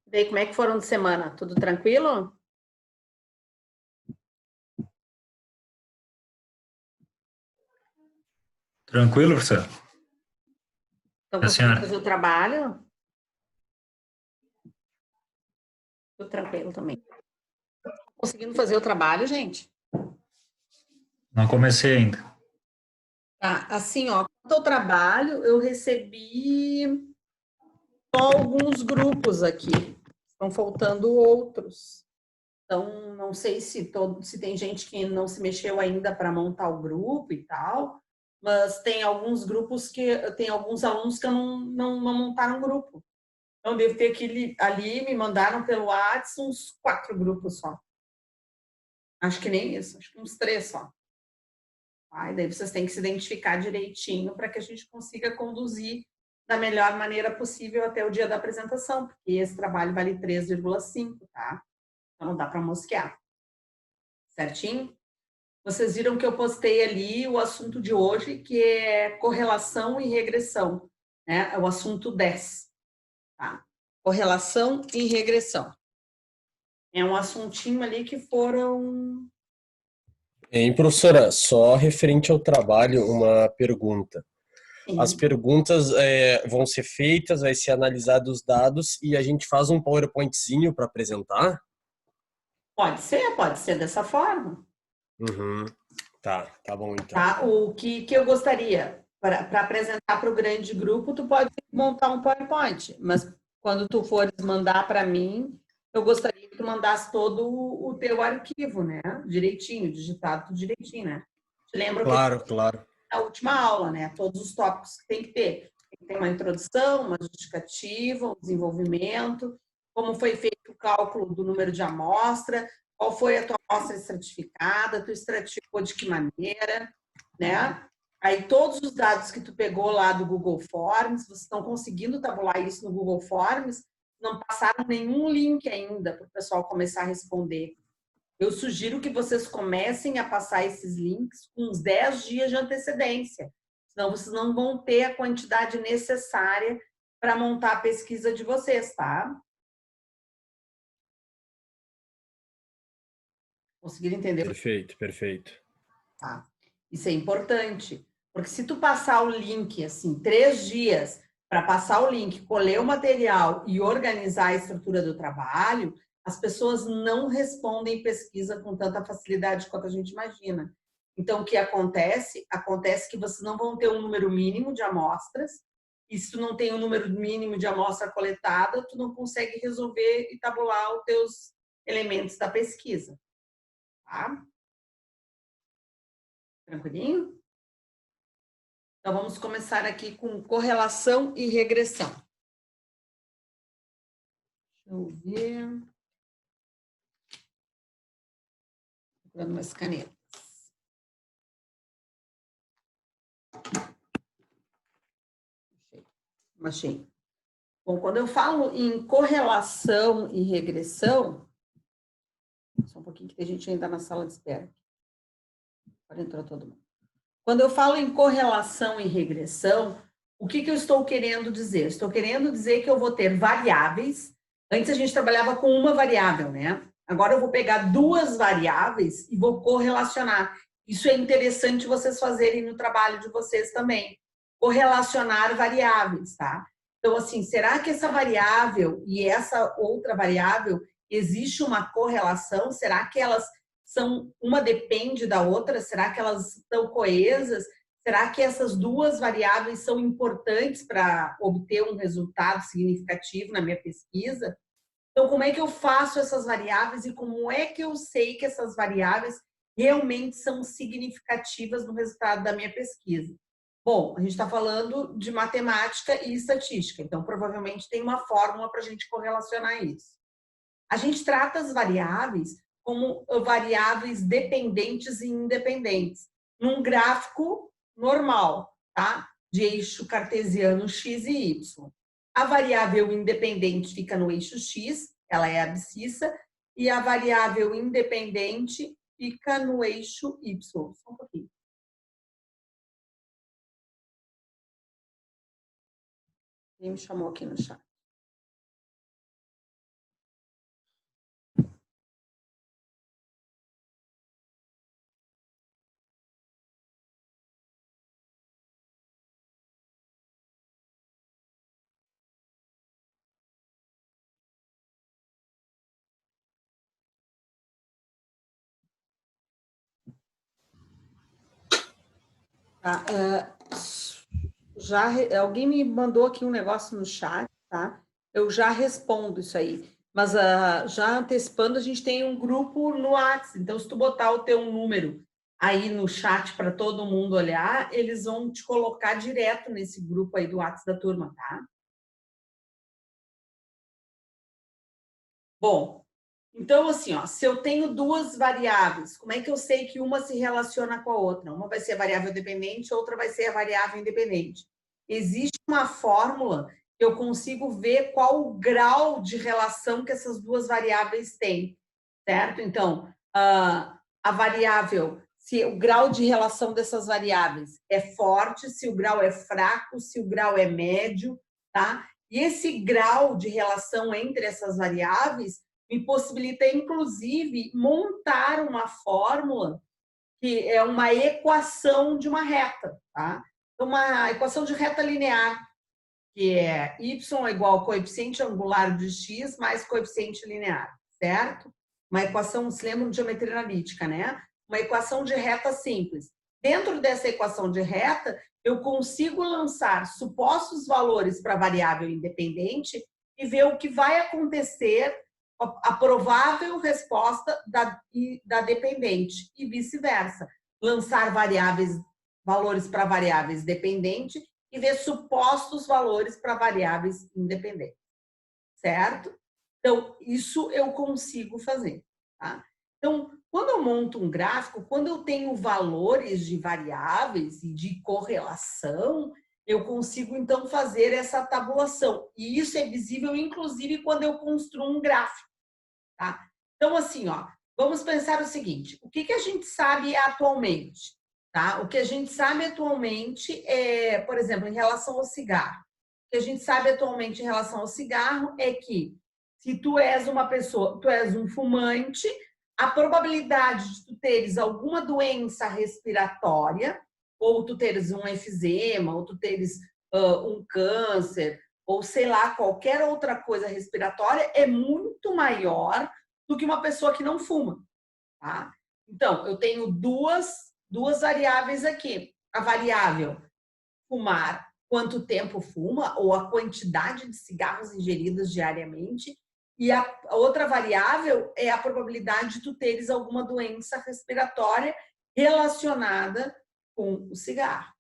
Daí, como é que foram de semana? Tudo tranquilo? Tranquilo, professor? Estão A conseguindo senhora? fazer o trabalho? Tudo tranquilo também. Conseguindo fazer o trabalho, gente? Não comecei ainda. Tá, assim, ó, quanto ao trabalho, eu recebi só alguns grupos aqui. Estão faltando outros. Então, não sei se tem gente que não se mexeu ainda para montar o grupo e tal, mas tem alguns grupos tem alguns alunos que não montaram grupo. Então, devo ter ali, me mandaram pelo WhatsApp uns 4 grupos só. Acho que nem isso, acho que uns 3 só. Tá? E daí vocês têm que se identificar direitinho para que a gente consiga conduzir da melhor maneira possível até o dia da apresentação, porque esse trabalho vale 3,5, tá? Então não dá para mosquear. Certinho? Vocês viram que eu postei ali o assunto de hoje, que é correlação e regressão, né? É o assunto 10, tá? Correlação e regressão. É um assuntinho ali que foram. E professora, só referente ao trabalho, uma pergunta. As Sim, perguntas vão ser feitas, vai ser analisado os dados e a gente faz um PowerPointzinho para apresentar? pode ser dessa forma. Uhum. Tá bom então. Tá? O que eu gostaria para apresentar para o grande grupo, tu pode montar um PowerPoint, mas quando tu fores mandar para mim, eu gostaria que tu mandasse todo o teu arquivo, né? Direitinho, digitado tudo direitinho, né? Te lembro que Claro, claro. a última aula, né? Todos os tópicos que tem que ter. Tem que ter uma introdução, uma justificativa, um desenvolvimento, como foi feito o cálculo do número de amostra, qual foi a tua amostra estratificada, tu estratificou de que maneira, né? Aí todos os dados que tu pegou lá do Google Forms, vocês estão conseguindo tabular isso no Google Forms, não passaram nenhum link ainda para o pessoal começar a responder. Eu sugiro que vocês comecem a passar esses links com uns 10 dias de antecedência, senão vocês não vão ter a quantidade necessária para montar a pesquisa de vocês, tá? Conseguiram entender? Perfeito, perfeito. Tá. Isso é importante, porque se tu passar o link, assim, 3 dias para passar o link, colher o material e organizar a estrutura do trabalho, as pessoas não respondem pesquisa com tanta facilidade quanto a gente imagina. Então, o que acontece? Acontece que vocês não vão ter um número mínimo de amostras, e se tu não tem um número mínimo de amostra coletada, tu não consegue resolver e tabular os teus elementos da pesquisa. Tá? Tranquilinho? Então, vamos começar aqui com correlação e regressão. Deixa eu ver. Procurando umas canetas. Achei. Bom, quando eu falo em correlação e regressão, só um pouquinho que tem gente ainda na sala de espera. Agora entrou todo mundo. Quando eu falo em correlação e regressão, o que eu estou querendo dizer? Estou querendo dizer que eu vou ter variáveis. Antes a gente trabalhava com uma variável, né? Agora eu vou pegar 2 variáveis e vou correlacionar. Isso é interessante vocês fazerem no trabalho de vocês também. Correlacionar variáveis, tá? Então, assim, será que essa variável e essa outra variável existe uma correlação? Será que elas uma depende da outra? Será que elas estão coesas? Será que essas 2 variáveis são importantes para obter um resultado significativo na minha pesquisa? Então, como é que eu faço essas variáveis e como é que eu sei que essas variáveis realmente são significativas no resultado da minha pesquisa? Bom, a gente está falando de matemática e estatística, então provavelmente tem uma fórmula para a gente correlacionar isso. A gente trata as variáveis como variáveis dependentes e independentes, num gráfico normal, tá? De eixo cartesiano x e y. A variável independente fica no eixo x, ela é abscissa, e a variável independente fica no eixo y. Só um pouquinho. Quem me chamou aqui no chat? Tá, alguém me mandou aqui um negócio no chat, tá? Eu já respondo isso aí. Mas já antecipando, a gente tem um grupo no WhatsApp. Então, se tu botar o teu número aí no chat para todo mundo olhar, eles vão te colocar direto nesse grupo aí do WhatsApp da turma, tá? Bom, então assim, ó, se eu tenho duas variáveis, como é que eu sei que uma se relaciona com a outra? Uma vai ser a variável dependente, outra vai ser a variável independente. Existe uma fórmula que eu consigo ver qual o grau de relação que essas duas variáveis têm, certo? Então, a variável, se o grau de relação dessas variáveis é forte, se o grau é fraco, se o grau é médio, tá? E esse grau de relação entre essas variáveis me possibilita, inclusive, montar uma fórmula que é uma equação de uma reta, tá? Uma equação de reta linear, que é y é igual ao coeficiente angular de x mais coeficiente linear, certo? Uma equação, se lembram de geometria analítica, né? Uma equação de reta simples. Dentro dessa equação de reta, eu consigo lançar supostos valores para a variável independente e ver o que vai acontecer, a provável resposta da dependente e vice-versa. Lançar valores para variáveis dependentes e ver supostos valores para variáveis independentes, certo? Então, isso eu consigo fazer, tá? Então, quando eu monto um gráfico, quando eu tenho valores de variáveis e de correlação, eu consigo, então, fazer essa tabulação. E isso é visível, inclusive, quando eu construo um gráfico, tá? Então, assim, ó, vamos pensar o seguinte, o que a gente sabe atualmente? Tá? O que a gente sabe atualmente é, por exemplo, em relação ao cigarro. O que a gente sabe atualmente em relação ao cigarro é que se tu és uma pessoa, tu és um fumante, a probabilidade de tu teres alguma doença respiratória, ou tu teres um efizema, ou tu teres um câncer, ou sei lá, qualquer outra coisa respiratória, é muito maior do que uma pessoa que não fuma. Tá? Então, eu tenho duas variáveis aqui. A variável fumar, quanto tempo fuma, ou a quantidade de cigarros ingeridos diariamente. E a outra variável é a probabilidade de tu teres alguma doença respiratória relacionada com o cigarro.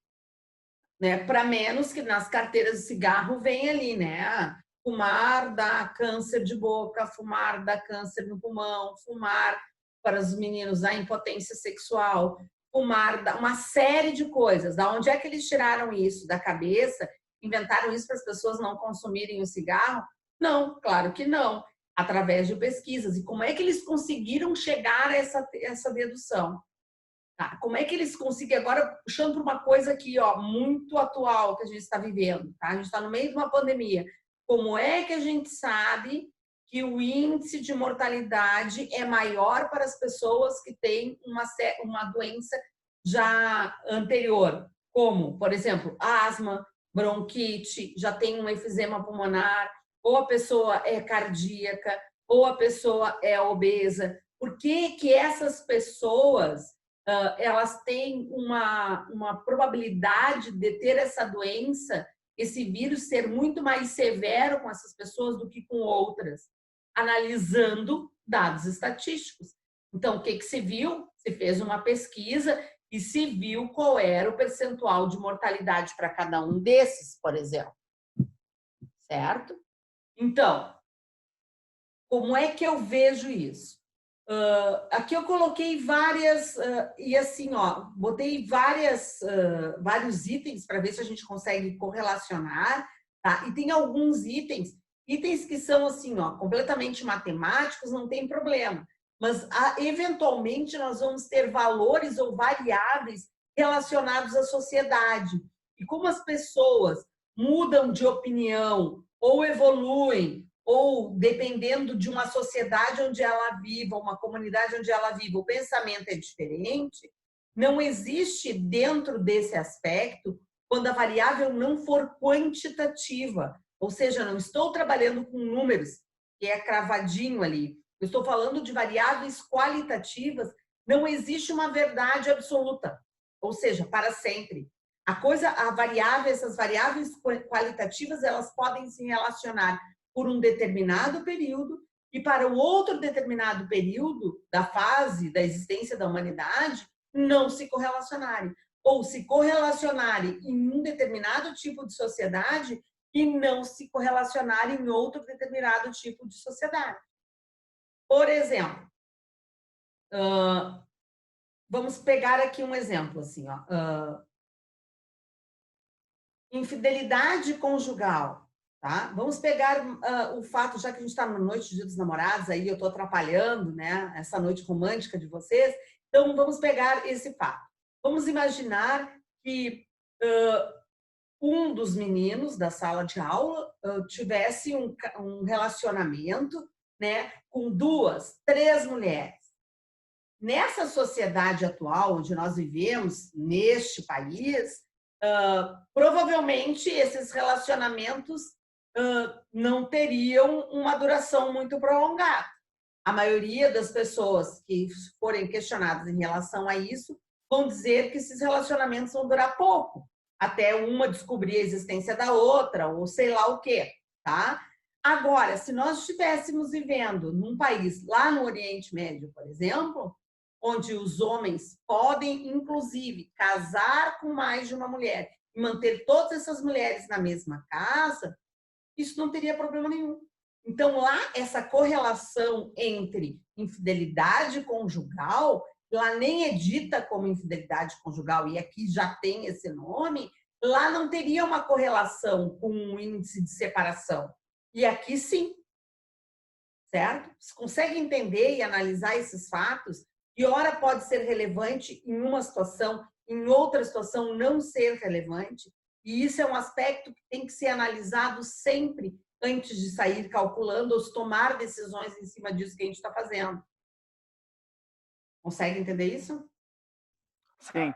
Né? Para menos que nas carteiras de cigarro vem ali, né? Fumar dá câncer de boca, fumar dá câncer no pulmão, fumar para os meninos dá impotência sexual, fumar dá uma série de coisas. Da onde é que eles tiraram isso da cabeça? Inventaram isso para as pessoas não consumirem o cigarro? Não, claro que não. Através de pesquisas. E como é que eles conseguiram chegar a essa dedução? Tá? Como é que eles conseguem, agora puxando para uma coisa aqui, ó, muito atual que a gente está vivendo, tá? A gente está no meio de uma pandemia. Como é que a gente sabe que o índice de mortalidade é maior para as pessoas que têm uma doença já anterior? Como, por exemplo, asma, bronquite, já tem um efizema pulmonar, ou a pessoa é cardíaca, ou a pessoa é obesa. Por que que essas pessoas elas têm uma probabilidade de ter essa doença, esse vírus ser muito mais severo com essas pessoas do que com outras, analisando dados estatísticos. Então, o que se viu? Se fez uma pesquisa e se viu qual era o percentual de mortalidade para cada um desses, por exemplo. Certo? Então, como é que eu vejo isso? Aqui eu coloquei várias, e assim, ó, botei vários itens para ver se a gente consegue correlacionar, tá? E tem alguns itens que são assim, ó, completamente matemáticos, não tem problema. Mas, eventualmente, nós vamos ter valores ou variáveis relacionados à sociedade. E como as pessoas mudam de opinião ou evoluem, ou dependendo de uma sociedade onde ela viva, uma comunidade onde ela viva, o pensamento é diferente, não existe dentro desse aspecto, quando a variável não for quantitativa, ou seja, não estou trabalhando com números, que é cravadinho ali, eu estou falando de variáveis qualitativas, não existe uma verdade absoluta, ou seja, para sempre. essas variáveis qualitativas, elas podem se relacionar por um determinado período e para o outro determinado período da fase da existência da humanidade não se correlacionarem, ou se correlacionarem em um determinado tipo de sociedade e não se correlacionarem em outro determinado tipo de sociedade. Por exemplo, vamos pegar aqui um exemplo, assim, infidelidade conjugal, tá? Vamos pegar o fato, já que a gente está na noite do Dia dos Namorados, aí eu estou atrapalhando, né, essa noite romântica de vocês, então vamos pegar esse fato. Vamos imaginar que um dos meninos da sala de aula tivesse um relacionamento, né, com 2, 3 mulheres. Nessa sociedade atual, onde nós vivemos, neste país, provavelmente esses relacionamentos não teriam uma duração muito prolongada. A maioria das pessoas que forem questionadas em relação a isso vão dizer que esses relacionamentos vão durar pouco, até uma descobrir a existência da outra, ou sei lá o quê, tá? Agora, se nós estivéssemos vivendo num país lá no Oriente Médio, por exemplo, onde os homens podem, inclusive, casar com mais de uma mulher e manter todas essas mulheres na mesma casa, isso não teria problema nenhum. Então, lá, essa correlação entre infidelidade conjugal, lá nem é dita como infidelidade conjugal, e aqui já tem esse nome, lá não teria uma correlação com um índice de separação. E aqui sim, certo? Você consegue entender e analisar esses fatos? E ora pode ser relevante em uma situação, em outra situação não ser relevante. E isso é um aspecto que tem que ser analisado sempre antes de sair calculando ou tomar decisões em cima disso que a gente está fazendo. Consegue entender isso? Sim.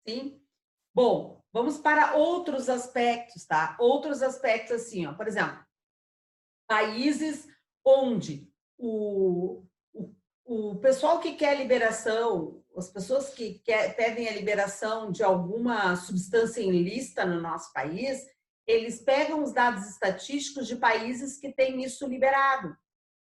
Sim? Bom, vamos para outros aspectos, tá? Outros aspectos assim, ó, por exemplo, países onde o pessoal que quer liberação, as pessoas que pedem a liberação de alguma substância ilícita no nosso país, eles pegam os dados estatísticos de países que têm isso liberado.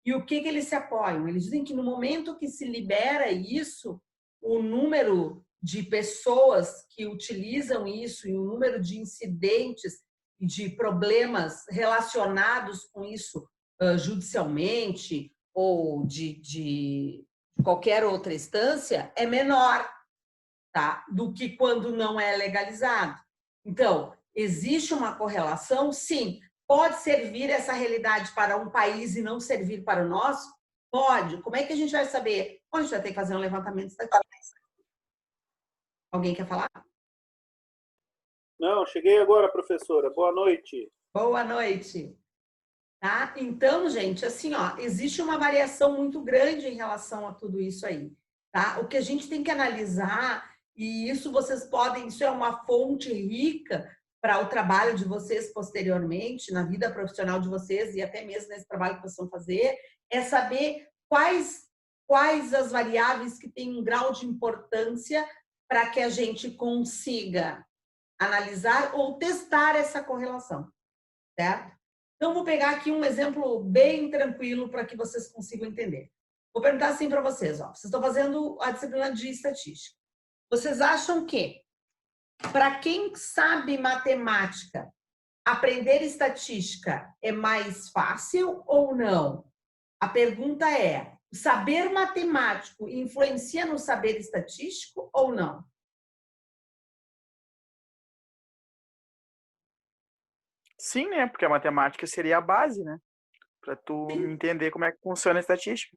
E o que eles se apoiam? Eles dizem que no momento que se libera isso, o número de pessoas que utilizam isso e o número de incidentes e de problemas relacionados com isso judicialmente ou de qualquer outra instância é menor, tá? Do que quando não é legalizado. Então, existe uma correlação? Sim. Pode servir essa realidade para um país e não servir para o nosso? Pode. Como é que a gente vai saber? A gente vai ter que fazer um levantamento estatístico. Alguém quer falar? Não, cheguei agora, professora. Boa noite. Boa noite. Tá? Então, gente, assim, ó, existe uma variação muito grande em relação a tudo isso aí, tá? O que a gente tem que analisar, e isso vocês podem, isso é uma fonte rica para o trabalho de vocês posteriormente, na vida profissional de vocês e até mesmo nesse trabalho que vocês vão fazer, é saber quais as variáveis que têm um grau de importância para que a gente consiga analisar ou testar essa correlação, certo? Então, vou pegar aqui um exemplo bem tranquilo para que vocês consigam entender. Vou perguntar assim para vocês, ó. Vocês estão fazendo a disciplina de estatística. Vocês acham que, para quem sabe matemática, aprender estatística é mais fácil ou não? A pergunta é, o saber matemático influencia no saber estatístico ou não? Sim, né? Porque a matemática seria a base, né? Para tu Sim. entender como é que funciona a estatística.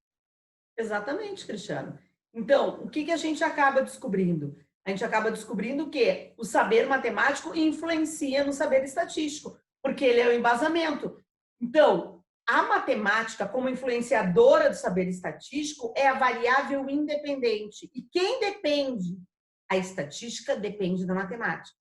Exatamente, Cristiano. Então, o que a gente acaba descobrindo? A gente acaba descobrindo que o saber matemático influencia no saber estatístico, porque ele é o embasamento. Então, a matemática, como influenciadora do saber estatístico, é a variável independente. E quem depende? A estatística depende da matemática.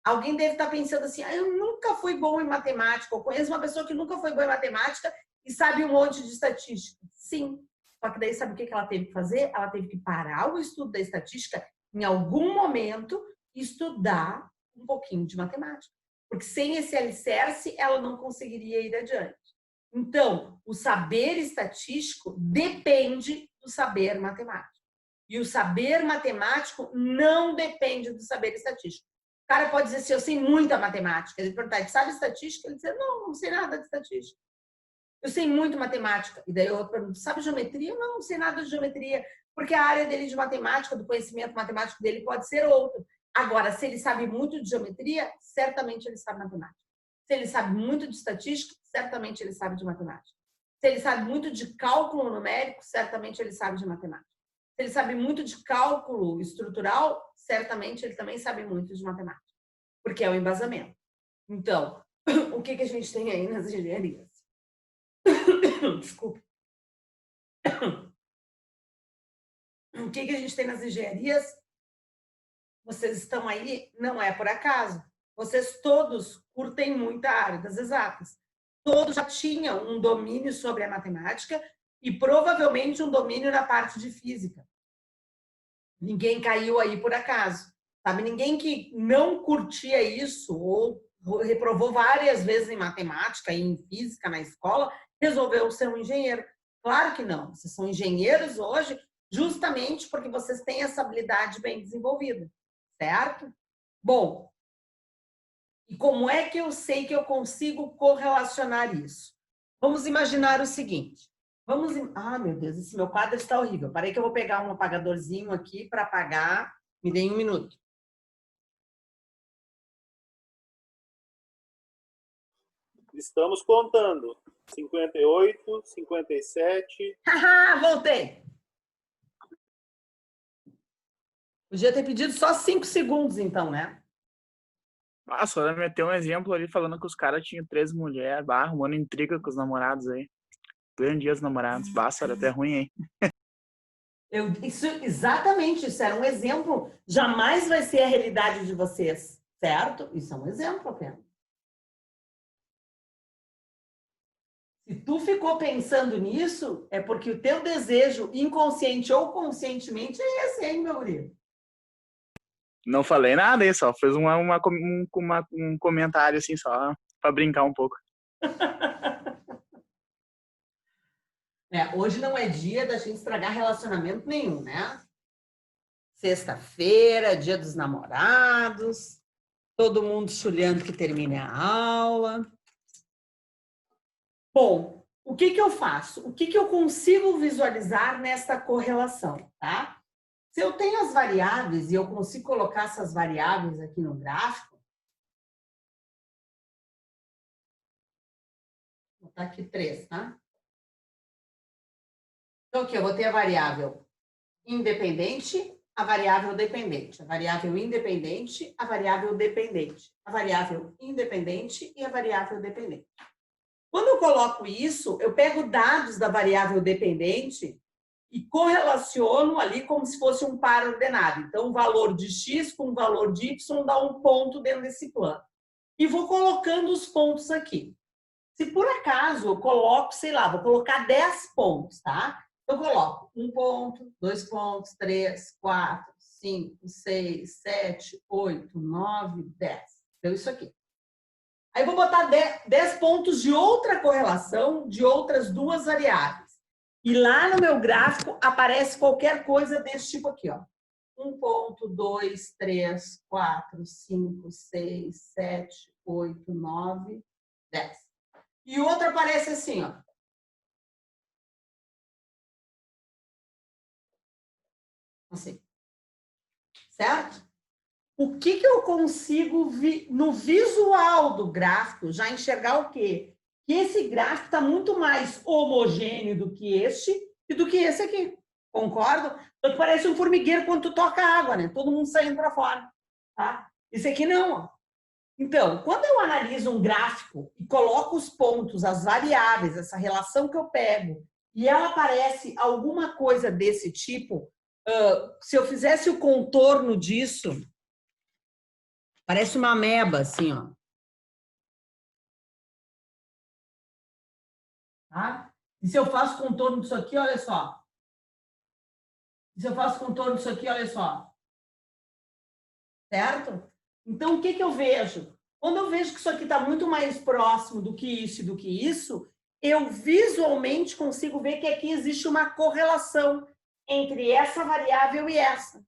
Alguém deve estar pensando assim, eu nunca fui bom em matemática, eu conheço uma pessoa que nunca foi boa em matemática e sabe um monte de estatística. Sim, só que daí sabe o que ela teve que fazer? Ela teve que parar o estudo da estatística em algum momento estudar um pouquinho de matemática. Porque sem esse alicerce, ela não conseguiria ir adiante. Então, o saber estatístico depende do saber matemático. E o saber matemático não depende do saber estatístico. O cara pode dizer assim, eu sei muita matemática. Ele perguntar, sabe estatística? Ele diz, não sei nada de estatística. Eu sei muito matemática. E daí eu pergunto, sabe geometria? Não sei nada de geometria. Porque a área dele de matemática, do conhecimento matemático dele pode ser outra. Agora, se ele sabe muito de geometria, certamente ele sabe matemática. Se ele sabe muito de estatística, certamente ele sabe de matemática. Se ele sabe muito de cálculo numérico, certamente ele sabe de matemática. Se ele sabe muito de cálculo estrutural, certamente ele também sabe muito de matemática. Porque é o embasamento. Então, o que a gente tem aí nas engenharias? Desculpa. O que a gente tem nas engenharias? Vocês estão aí, não é por acaso. Vocês todos curtem muito a área das exatas. Todos já tinham um domínio sobre a matemática e provavelmente um domínio na parte de física. Ninguém caiu aí por acaso. Sabe? Ninguém que não curtia isso ou reprovou várias vezes em matemática e em física na escola, resolveu ser um engenheiro. Claro que não. Vocês são engenheiros hoje justamente porque vocês têm essa habilidade bem desenvolvida. Certo? Bom, e como é que eu sei que eu consigo correlacionar isso? Vamos imaginar o seguinte. Ah, meu Deus, esse meu quadro está horrível. Parei que eu vou pegar um apagadorzinho aqui para apagar. Me dê um minuto. Estamos contando. 58, 57. Haha, voltei. Podia ter pedido só 5 segundos, então, né? Só meter um exemplo ali falando que os caras tinham 3 mulheres, arrumando intriga com os namorados aí. Durante dias namorados. Era até ruim, hein? Exatamente, isso era um exemplo. Jamais vai ser a realidade de vocês, certo? Isso é um exemplo apenas. Se tu ficou pensando nisso, é porque o teu desejo, inconsciente ou conscientemente, é esse, hein, meu guri? Não falei nada aí, só fez um comentário assim, só pra brincar um pouco. Hoje não é dia da gente estragar relacionamento nenhum, né? Sexta-feira, dia dos namorados, todo mundo chulhando que termine a aula. Bom, o que eu faço? O que eu consigo visualizar nesta correlação, tá? Se eu tenho as variáveis e eu consigo colocar essas variáveis aqui no gráfico, vou botar aqui 3, tá? Então, aqui eu vou ter a variável independente, a variável dependente, a variável independente, a variável dependente, a variável independente e a variável dependente. Quando eu coloco isso, eu pego dados da variável dependente e correlaciono ali como se fosse um par ordenado. Então, o valor de x com o valor de y dá um ponto dentro desse plano. E vou colocando os pontos aqui. Se por acaso eu coloco, sei lá, vou colocar 10 pontos, tá? Eu coloco 1 ponto, 2 pontos, 3, 4, 5, 6, 7, 8, 9, 10. Então, isso aqui. Aí eu vou botar 10 pontos de outra correlação de outras 2 variáveis. E lá no meu gráfico aparece qualquer coisa desse tipo aqui, ó. 1 ponto, 2, 3, 4, 5, 6, 7, 8, 9, 10. E outra aparece assim, ó. Assim. Certo? O que eu consigo, no visual do gráfico, já enxergar o quê? Que esse gráfico está muito mais homogêneo do que este e do que esse aqui. Concordo? Então, parece um formigueiro quando tu toca água, né? Todo mundo saindo para fora. Tá? Esse aqui não, ó. Então, quando eu analiso um gráfico e coloco os pontos, as variáveis, essa relação que eu pego, e ela aparece alguma coisa desse tipo, se eu fizesse o contorno disso, parece uma ameba, assim, ó. Tá? E se eu faço contorno disso aqui, olha só. E se eu faço contorno disso aqui, olha só. certo? Então, o que que eu vejo? Quando eu vejo que isso aqui está muito mais próximo do que isso e do que isso, eu visualmente consigo ver que aqui existe uma correlação entre essa variável e essa.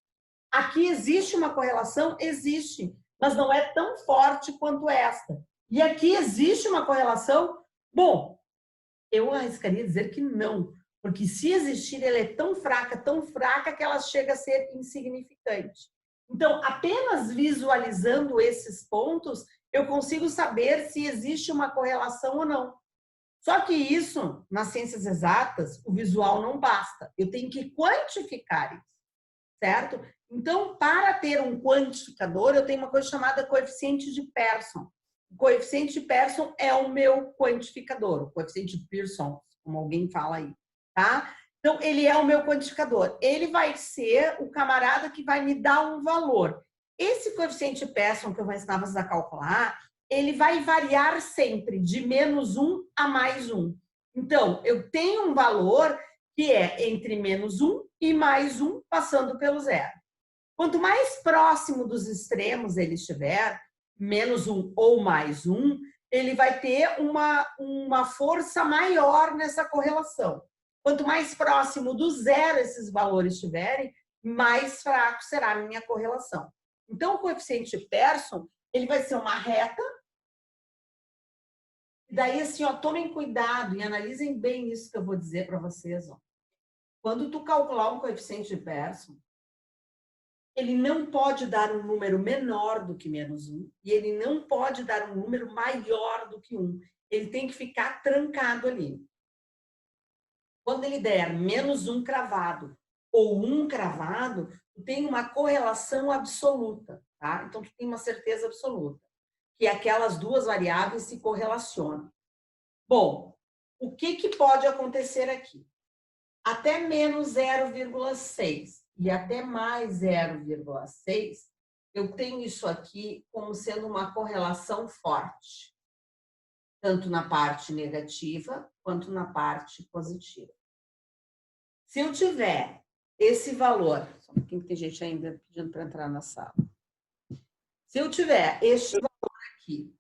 Aqui existe uma correlação? Existe, mas não é tão forte quanto esta. E aqui existe uma correlação? Bom, eu arriscaria dizer que não, porque se existir, ela é tão fraca, que ela chega a ser insignificante. Então, apenas visualizando esses pontos, eu consigo saber se existe uma correlação ou não. Só que isso, nas ciências exatas, o visual não basta. Eu tenho que quantificar isso, certo? Então, para ter um quantificador, eu tenho uma coisa chamada coeficiente de Pearson. O coeficiente de Pearson é o meu quantificador, o coeficiente de Pearson, como alguém fala aí, tá? Então, ele é o meu quantificador. Ele vai ser o camarada que vai me dar um valor. Esse coeficiente de Pearson que eu vou ensinar vocês a calcular, ele vai variar sempre de -1 a +1. Então, eu tenho um valor que é entre -1 e +1, passando pelo zero. Quanto mais próximo dos extremos ele estiver, -1 ou +1, ele vai ter uma força maior nessa correlação. Quanto mais próximo do zero esses valores estiverem, mais fraco será a minha correlação. Então, o coeficiente de Pearson, ele vai ser uma reta. E daí, assim, ó, tomem cuidado e analisem bem isso que eu vou dizer para vocês. Ó. Quando tu calcular um coeficiente de Pearson, ele não pode dar um número menor do que -1 e ele não pode dar um número maior do que 1. Ele tem que ficar trancado ali. Quando ele der -1 cravado ou 1 cravado, tu tem uma correlação absoluta, tá? Então, tu tem uma certeza absoluta que aquelas duas variáveis se correlacionam. Bom, o que pode acontecer aqui? Até -0,6 e até mais 0,6, eu tenho isso aqui como sendo uma correlação forte, tanto na parte negativa quanto na parte positiva. Se eu tiver esse valor, só um pouquinho que tem gente ainda pedindo para entrar na sala. Se eu tiver este valor aqui,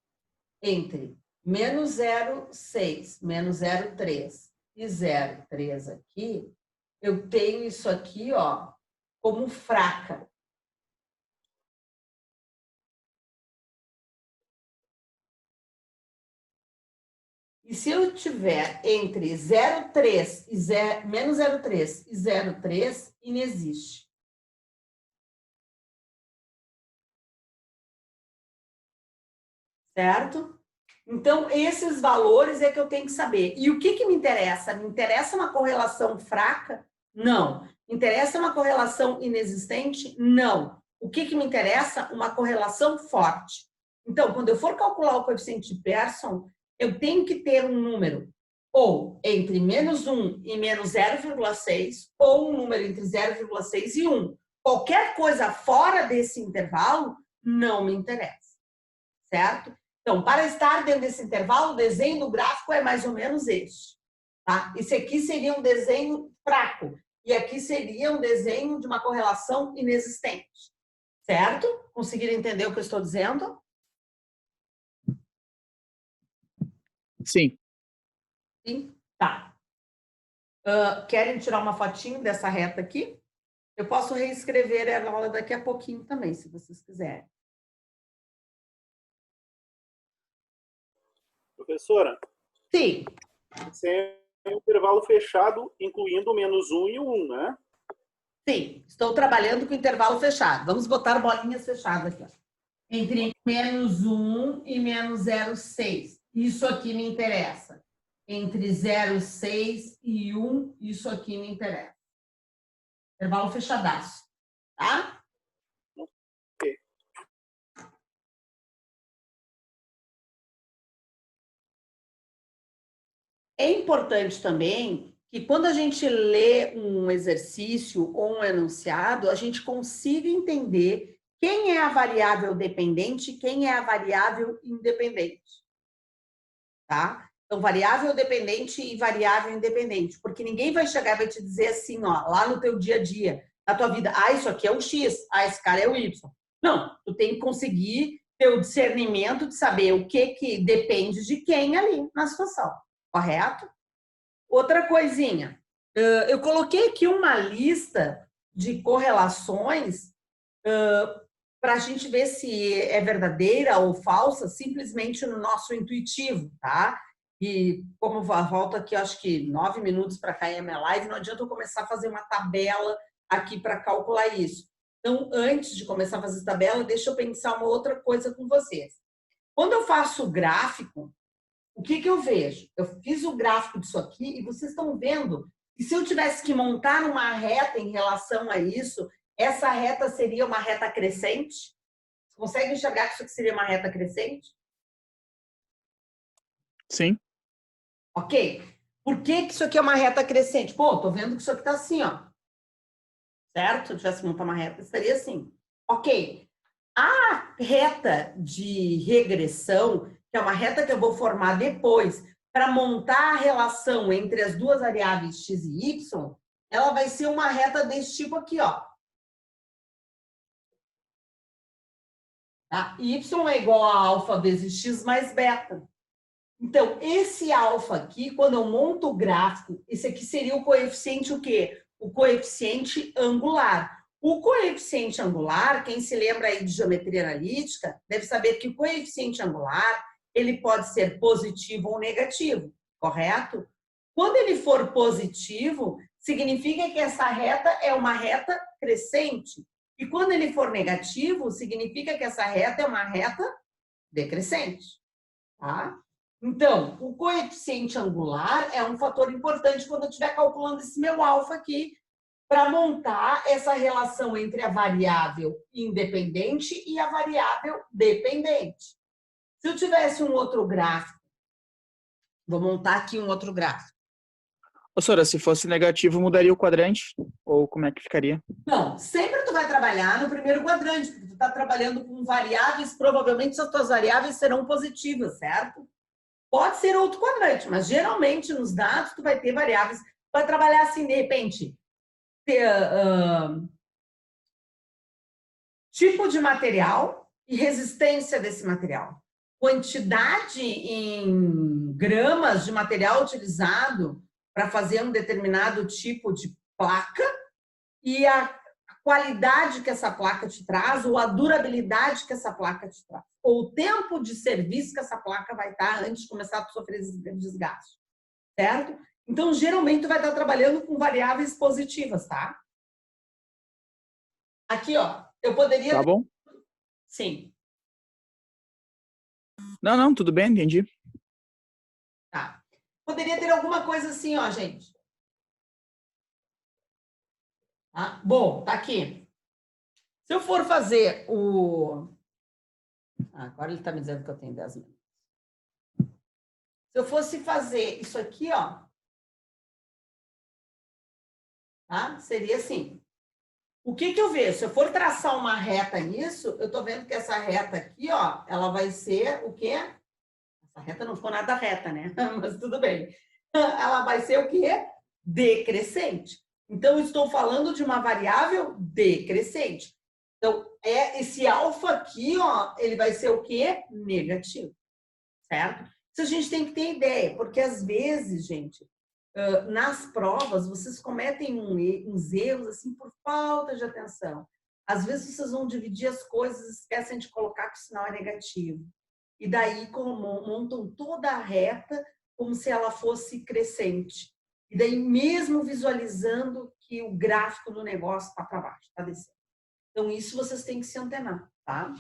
entre -0,6, -0,3 e 0,3 aqui, eu tenho isso aqui, ó, como fraca. E se eu tiver entre -0,3 e 0,3, inexiste. Certo? Então, esses valores é que eu tenho que saber. E o que me interessa? Me interessa uma correlação fraca? Não. Me interessa uma correlação inexistente? Não. O que me interessa? Uma correlação forte. Então, quando eu for calcular o coeficiente de Pearson, eu tenho que ter um número ou entre -1 e -0,6, ou um número entre 0,6 e 1. Qualquer coisa fora desse intervalo não me interessa. Certo? Então, para estar dentro desse intervalo, o desenho do gráfico é mais ou menos este. Tá? Esse aqui seria um desenho fraco. E aqui seria um desenho de uma correlação inexistente. Certo? Conseguiram entender o que eu estou dizendo? Sim. Sim? Tá. Querem tirar uma fotinho dessa reta aqui? Eu posso reescrever a aula daqui a pouquinho também, se vocês quiserem. Professora? Sim. Esse é um intervalo fechado, incluindo o -1 e o 1, né? Sim, estou trabalhando com intervalo fechado. Vamos botar bolinhas fechadas aqui. Ó. Entre -1 e -0,6. Isso aqui me interessa. Entre 0,6 e 1, isso aqui me interessa. Intervalo fechadaço. Tá? Ok. É importante também que quando a gente lê um exercício ou um enunciado, a gente consiga entender quem é a variável dependente e quem é a variável independente. Tá? Então, variável dependente e variável independente. Porque ninguém vai chegar e vai te dizer assim, ó, lá no teu dia a dia, na tua vida, isso aqui é o X, esse cara é o Y. Não, tu tem que conseguir ter o discernimento de saber o que depende de quem ali na situação, correto? Outra coisinha, eu coloquei aqui uma lista de correlações para a gente ver se é verdadeira ou falsa, simplesmente no nosso intuitivo, tá? E como volta aqui, acho que 9 minutos para cair a minha live, não adianta eu começar a fazer uma tabela aqui para calcular isso. Então, antes de começar a fazer essa tabela, deixa eu pensar uma outra coisa com vocês. Quando eu faço o gráfico, o que eu vejo? Eu fiz o gráfico disso aqui e vocês estão vendo que se eu tivesse que montar uma reta em relação a isso, essa reta seria uma reta crescente? Você consegue enxergar que isso aqui seria uma reta crescente? Sim. Ok. Por que isso aqui é uma reta crescente? Pô, tô vendo que isso aqui tá assim, ó. Certo? Se eu tivesse que montar uma reta, estaria assim. Ok. A reta de regressão, que é uma reta que eu vou formar depois para montar a relação entre as duas variáveis x e y, ela vai ser uma reta desse tipo aqui, ó. Tá? Y é igual a alfa vezes x mais beta. Então, esse alfa aqui, quando eu monto o gráfico, esse aqui seria o coeficiente o quê? O coeficiente angular. O coeficiente angular, quem se lembra aí de geometria analítica, deve saber que o coeficiente angular, ele pode ser positivo ou negativo, correto? Quando ele for positivo, significa que essa reta é uma reta crescente. E quando ele for negativo, significa que essa reta é uma reta decrescente, tá? Então, o coeficiente angular é um fator importante quando eu estiver calculando esse meu alfa aqui, para montar essa relação entre a variável independente e a variável dependente. Se eu tivesse um outro gráfico, vou montar aqui um outro gráfico. Ô, Sora, se fosse negativo, mudaria o quadrante? Ou como é que ficaria? Não, sempre tu vai trabalhar no primeiro quadrante, porque tu está trabalhando com variáveis, provavelmente as tuas variáveis serão positivas, certo? Pode ser outro quadrante, mas geralmente nos dados tu vai ter variáveis, tu vai trabalhar assim, de repente, tipo de material e resistência desse material. Quantidade em gramas de material utilizado para fazer um determinado tipo de placa e a qualidade que essa placa te traz ou a durabilidade que essa placa te traz. Ou o tempo de serviço que essa placa vai estar antes de começar a sofrer desgaste. Certo? Então, geralmente, tu vai estar trabalhando com variáveis positivas, tá? Aqui, ó, eu poderia... Tá bom? Sim. Não, tudo bem, entendi. Tá. Poderia ter alguma coisa assim, ó, gente. Tá? Bom, tá aqui. Se eu for fazer o... agora ele está me dizendo que eu tenho 10 minutos. Se eu fosse fazer isso aqui, ó, tá? Seria assim. O que eu vejo? Se eu for traçar uma reta nisso, eu estou vendo que essa reta aqui, ó, ela vai ser o quê? Essa reta não ficou nada reta, né? Mas tudo bem. Ela vai ser o quê? Decrescente. Então, eu estou falando de uma variável decrescente. Então, esse alfa aqui, ó, ele vai ser o quê? Negativo. Certo? Isso a gente tem que ter ideia, porque às vezes, gente, nas provas, vocês cometem uns erros assim por falta de atenção. Às vezes vocês vão dividir as coisas e esquecem de colocar que o sinal é negativo. E daí montam toda a reta como se ela fosse crescente. E daí mesmo visualizando que o gráfico do negócio está para baixo, está descendo. Então isso vocês têm que se antenar, tá?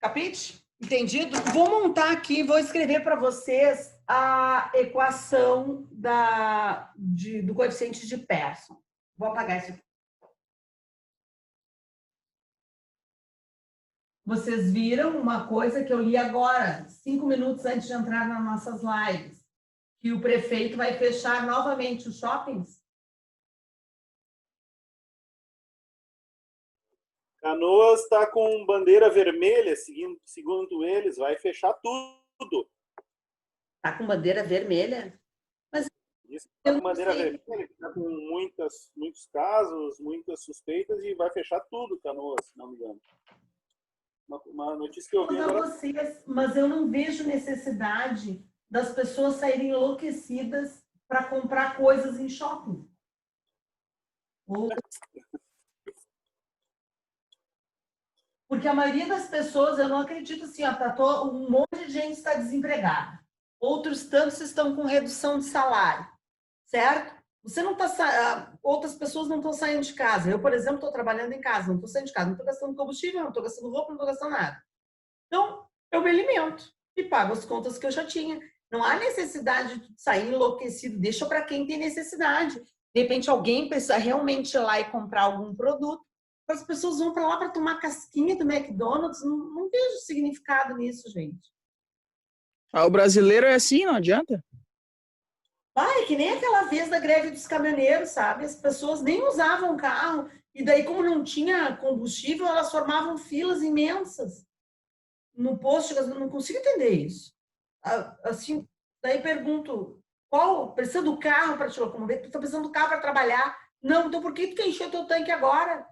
Capite? Entendido? Vou montar aqui, vou escrever para vocês a equação do coeficiente de Pearson. Vou apagar isso aqui. Vocês viram uma coisa que eu li agora, 5 minutos antes de entrar nas nossas lives, que o prefeito vai fechar novamente os shoppings? Canoas está com bandeira vermelha, segundo eles, vai fechar tudo. Tá com bandeira vermelha? Mas Isso Eu de não maneira sei. real, ele está com muitos casos, muitas suspeitas e vai fechar tudo, Canoas, se não me engano. Uma notícia que eu vi agora. Vocês, mas eu não vejo necessidade das pessoas saírem enlouquecidas para comprar coisas em shopping. Porque a maioria das pessoas, eu não acredito assim, ó, um monte de gente está desempregada. Outros tantos estão com redução de salário, certo? Você não está, outras pessoas não estão saindo de casa. Eu, por exemplo, estou trabalhando em casa, não estou saindo de casa, não estou gastando combustível, não estou gastando roupa, não estou gastando nada. Então, eu me alimento e pago as contas que eu já tinha. Não há necessidade de sair enlouquecido. Deixa para quem tem necessidade. De repente, alguém precisa realmente ir lá e comprar algum produto. As pessoas vão para lá para tomar casquinha do McDonald's. Não vejo significado nisso, gente. O brasileiro é assim, não adianta. É que nem aquela vez da greve dos caminhoneiros, sabe? As pessoas nem usavam carro. E daí, como não tinha combustível, elas formavam filas imensas no posto de gasolina. Não consigo entender isso. Assim, daí pergunto, precisa do carro para te locomover? Tu está precisando do carro para trabalhar? Não, então por que tu quer encher o teu tanque agora?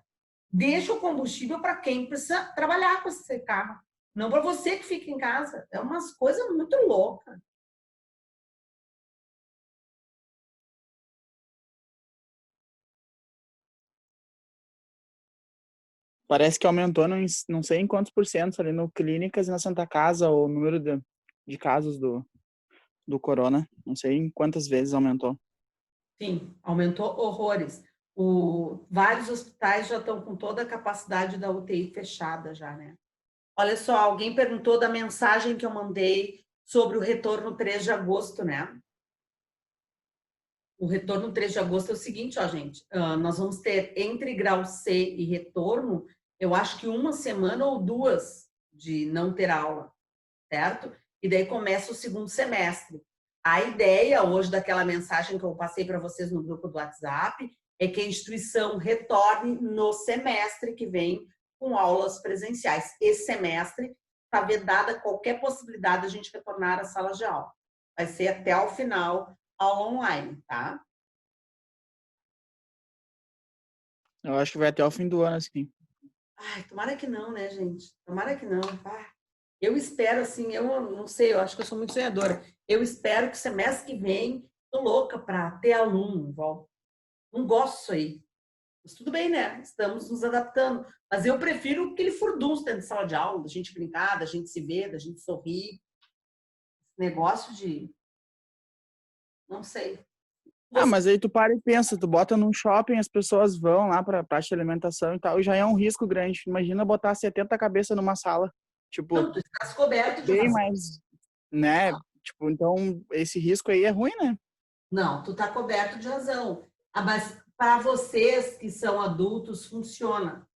Deixa o combustível para quem precisa trabalhar com esse carro. Não para você que fica em casa. É umas coisas muito loucas. Parece que aumentou não sei em quantos por cento ali no Clínicas e na Santa Casa o número de casos do corona. Não sei em quantas vezes aumentou. Sim, aumentou horrores. Vários hospitais já estão com toda a capacidade da UTI fechada já, né? Olha só, alguém perguntou da mensagem que eu mandei sobre o retorno 3 de agosto, né? O retorno 3 de agosto é o seguinte, ó, gente. Nós vamos ter entre grau C e retorno, eu acho que uma semana ou duas de não ter aula, certo? E daí começa o segundo semestre. A ideia hoje daquela mensagem que eu passei para vocês no grupo do WhatsApp é que a instituição retorne no semestre que vem com aulas presenciais. Esse semestre está vedada qualquer possibilidade de a gente retornar às salas de aula. Vai ser até o final aula online, tá? Eu acho que vai até o fim do ano, assim. Ai, tomara que não, né, gente? Tomara que não. Eu espero, assim, eu não sei, eu acho que eu sou muito sonhadora. Eu espero que semestre que vem, tô louca para ter aluno, volta. Não gosto disso aí. Mas tudo bem, né? Estamos nos adaptando. Mas eu prefiro aquele furdunço dentro de sala de aula, da gente brincar, da gente se ver, da gente sorrir. Negócio de... Não sei. Mas aí tu para e pensa, tu bota num shopping, as pessoas vão lá pra parte de alimentação e tal, e já é um risco grande. Imagina botar 70 cabeças numa sala. Tipo, Não, tu estás coberto de bem razão. mais, né? Tipo, então esse risco aí é ruim, né? Não, tu está coberto de razão. Mas para vocês que são adultos, funciona.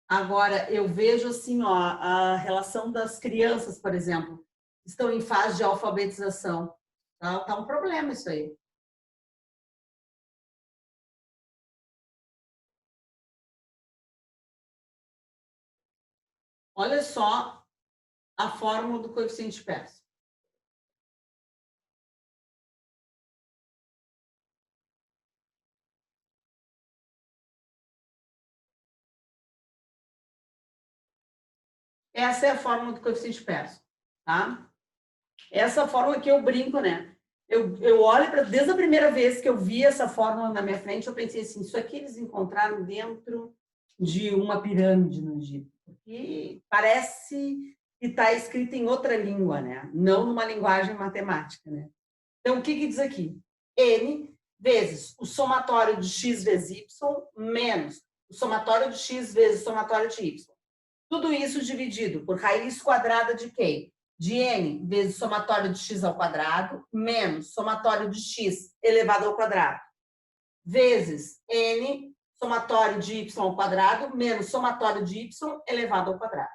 Agora, eu vejo assim, ó, a relação das crianças, por exemplo, estão em fase de alfabetização. Tá um problema isso aí. Olha só a fórmula do coeficiente Pearson. Essa é a fórmula do coeficiente Pearson, tá? Essa fórmula que eu brinco, né? Eu olho para desde a primeira vez que eu vi essa fórmula na minha frente, eu pensei assim, isso aqui eles encontraram dentro de uma pirâmide no Egito. E parece que está escrito em outra língua, né? Não numa linguagem matemática, né? Então, o que diz aqui? N vezes o somatório de x vezes y menos o somatório de x vezes o somatório de y. Tudo isso dividido por raiz quadrada de quem? De n vezes somatório de x ao quadrado menos somatório de x elevado ao quadrado vezes n somatório de y ao quadrado menos somatório de y elevado ao quadrado.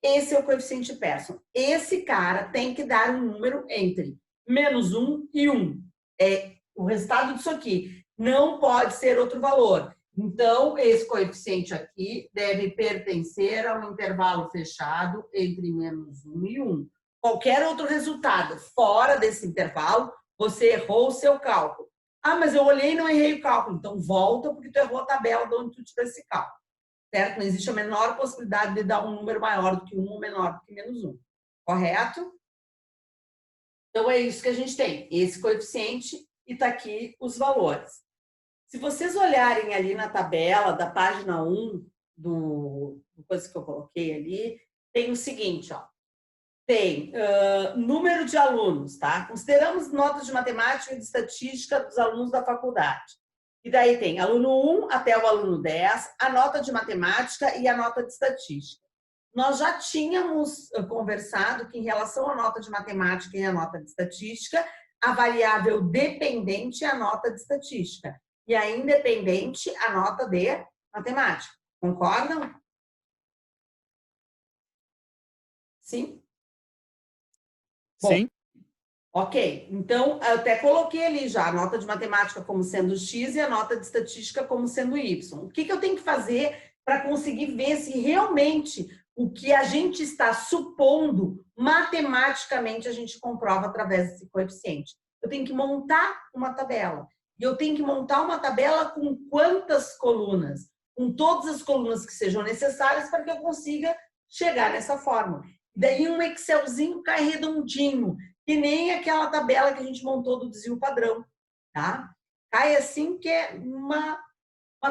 Esse é o coeficiente Pearson. Esse cara tem que dar um número entre menos 1 e 1. É o resultado disso aqui. Não pode ser outro valor. Então, esse coeficiente aqui deve pertencer a um intervalo fechado entre menos 1 e 1. Qualquer outro resultado fora desse intervalo, você errou o seu cálculo. Ah, mas eu olhei e não errei o cálculo. Então, volta porque tu errou a tabela de onde tu tirou esse cálculo. Certo? Não existe a menor possibilidade de dar um número maior do que 1 ou menor do que menos 1. Correto? Então, é isso que a gente tem. Esse coeficiente e está aqui os valores. Se vocês olharem ali na tabela da página 1 do coisa que eu coloquei ali, tem o seguinte, ó. Tem número de alunos, tá? Consideramos notas de matemática e de estatística dos alunos da faculdade. E daí tem aluno 1 até o aluno 10, a nota de matemática e a nota de estatística. Nós já tínhamos conversado que em relação à nota de matemática e à nota de estatística, a variável dependente é a nota de estatística e a independente a nota de matemática. Concordam? Sim? Sim. Ok, então eu até coloquei ali já a nota de matemática como sendo X e a nota de estatística como sendo Y. O que eu tenho que fazer para conseguir ver se realmente o que a gente está supondo, matematicamente, a gente comprova através desse coeficiente? Eu tenho que montar uma tabela. E eu tenho que montar uma tabela com quantas colunas? Com todas as colunas que sejam necessárias para que eu consiga chegar nessa fórmula. Daí um Excelzinho cai redondinho, que nem aquela tabela que a gente montou do desvio padrão, tá? Cai assim que é uma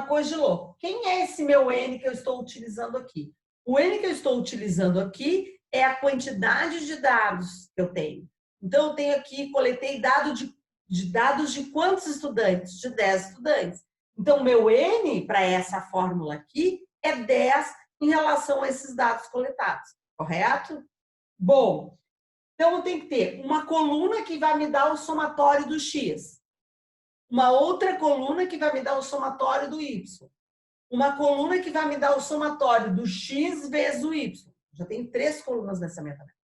coisa de louco. Quem é esse meu N que eu estou utilizando aqui? O N que eu estou utilizando aqui é a quantidade de dados que eu tenho. Então, eu tenho aqui, coletei dados de quantos estudantes? De 10 estudantes. Então, meu N para essa fórmula aqui é 10 em relação a esses dados coletados, correto? Bom, então eu tenho que ter uma coluna que vai me dar o somatório do X, uma outra coluna que vai me dar o somatório do Y, uma coluna que vai me dar o somatório do X vezes o Y. Já tem 3 colunas nessa minha tabela.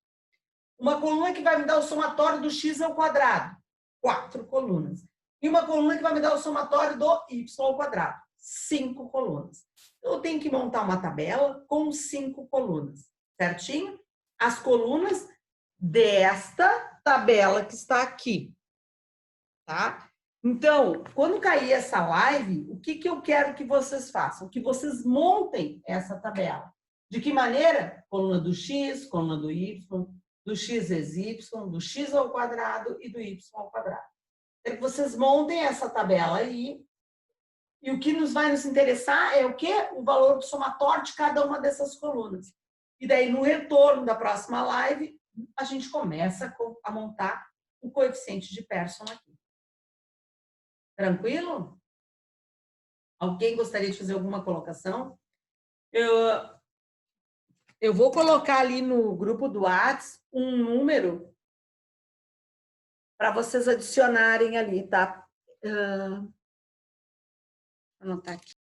Uma coluna que vai me dar o somatório do X ao quadrado, 4 colunas. E uma coluna que vai me dar o somatório do Y ao quadrado, 5 colunas. Então, eu tenho que montar uma tabela com 5 colunas, certinho? As colunas desta tabela que está aqui, tá? Então, quando cair essa live, o que eu quero que vocês façam? Que vocês montem essa tabela. De que maneira? Coluna do X, coluna do Y, do X vezes Y, do X ao quadrado e do Y ao quadrado. Quero que vocês montem essa tabela aí. E o que vai nos interessar é o quê? O valor do somatório de cada uma dessas colunas. E daí, no retorno da próxima live, a gente começa a montar o coeficiente de Pearson aqui. Tranquilo? Alguém gostaria de fazer alguma colocação? Eu vou colocar ali no grupo do WhatsApp um número para vocês adicionarem ali, tá? Vou anotar aqui.